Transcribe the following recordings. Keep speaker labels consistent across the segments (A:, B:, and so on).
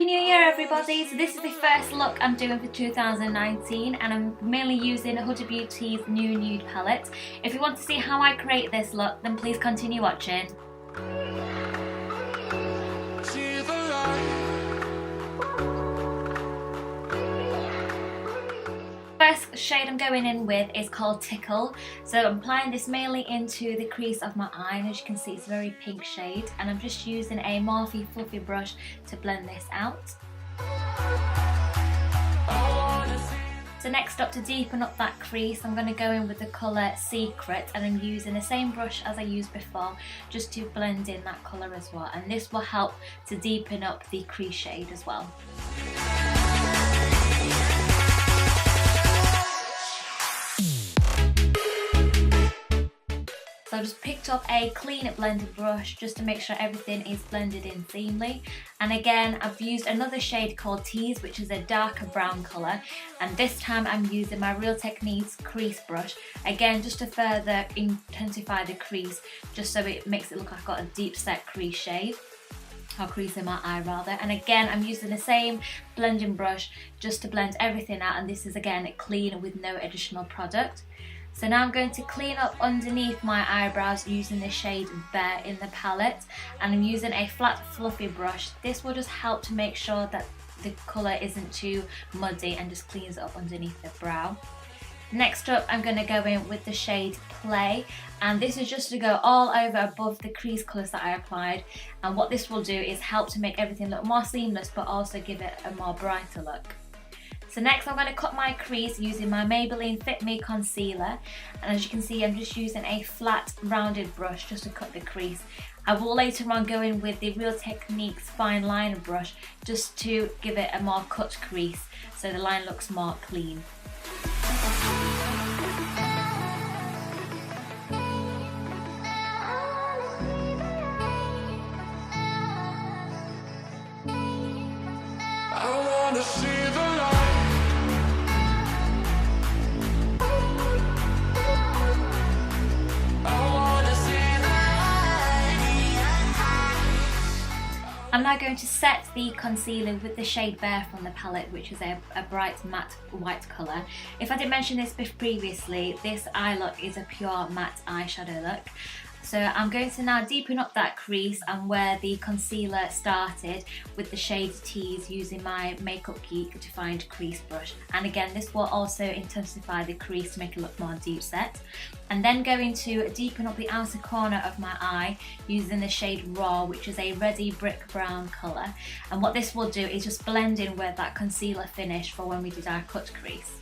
A: New Year everybody! So this is the first look I'm doing for 2019 and I'm mainly using Huda Beauty's new Nude palette. If you want to see how I create this look, then please continue watching. First shade I'm going in with is called Tickle. So I'm applying this mainly into the crease of my eye, and as you can see it's a very pink shade, and I'm just using a morphy fluffy brush to blend this out. So next up, to deepen up that crease, I'm going to go in with the colour Secret, and I'm using the same brush as I used before just to blend in that colour as well, and this will help to deepen up the crease shade as well. So I just picked up a clean blended brush just to make sure everything is blended in cleanly. And again, I've used another shade called Tease, which is a darker brown colour. And this time I'm using my Real Techniques crease brush. Again, just to further intensify the crease, just so it makes it look like I've got a deep set crease shade. Or crease in my eye rather. And again, I'm using the same blending brush just to blend everything out. And this is again clean with no additional product. So now I'm going to clean up underneath my eyebrows using the shade Bear in the palette, and I'm using a flat fluffy brush. This will just help to make sure that the colour isn't too muddy and just cleans it up underneath the brow. Next up, I'm going to go in with the shade Play, and this is just to go all over above the crease colours that I applied, and what this will do is help to make everything look more seamless but also give it a more brighter look. So next I'm going to cut my crease using my Maybelline Fit Me Concealer, and as you can see I'm just using a flat rounded brush just to cut the crease. I will later on go in with the Real Techniques fine liner brush just to give it a more cut crease so the line looks more clean.
B: I wanna see the light.
A: I'm now going to set the concealer with the shade Bear from the palette, which is a bright matte white colour. If I didn't mention this previously, this eye look is a pure matte eyeshadow look. So I'm going to now deepen up that crease and where the concealer started with the shade Tease using my Makeup Geek Defined Crease Brush. And again, this will also intensify the crease to make it look more deep set. And then going to deepen up the outer corner of my eye using the shade Raw, which is a reddy brick brown colour. And what this will do is just blend in where that concealer finished for when we did our cut crease.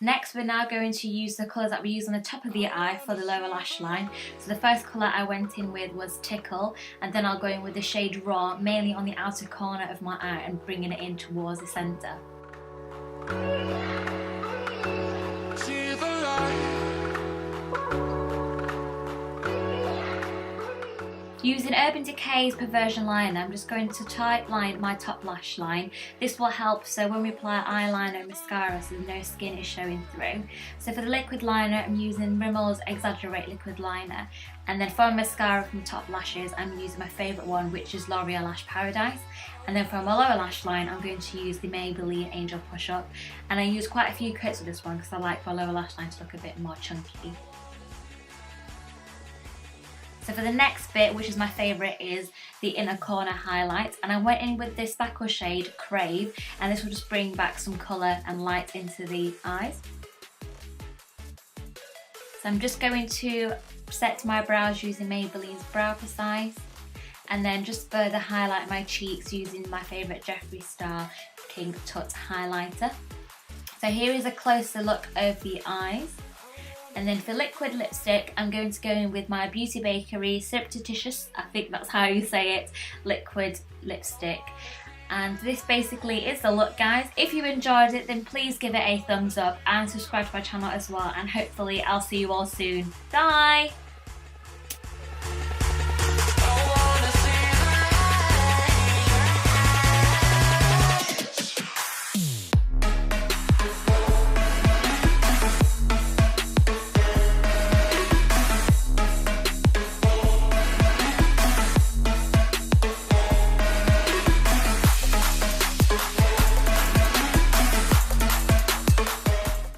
A: Next, we're now going to use the colours that we use on the top of the eye for the lower lash line. So the first colour I went in with was Tickle, and then I'll go in with the shade Raw, mainly on the outer corner of my eye and bringing it in towards the centre.
B: See the light.
A: Using Urban Decay's Perversion liner, I'm just going to tight line my top lash line. This will help so when we apply eyeliner and mascara so no skin is showing through. So for the liquid liner, I'm using Rimmel's Exaggerate liquid liner. And then for mascara from top lashes, I'm using my favourite one, which is L'Oreal Lash Paradise. And then for my lower lash line, I'm going to use the Maybelline Angel Push Up. And I use quite a few coats of this one because I like my lower lash line to look a bit more chunky. So for the next bit, which is my favourite, is the inner corner highlight, and I went in with this Sparkle shade Crave, and this will just bring back some colour and light into the eyes. So I'm just going to set my brows using Maybelline's Brow Precise, and then just further highlight my cheeks using my favourite Jeffreestar King Tut highlighter. So here is a closer look of the eyes. And then for liquid lipstick, I'm going to go in with my Beauty Bakerie Syruptitious, I think that's how you say it, liquid lipstick. And this basically is the look, guys. If you enjoyed it, then please give it a thumbs up and subscribe to my channel as well. And hopefully I'll see you all soon. Bye!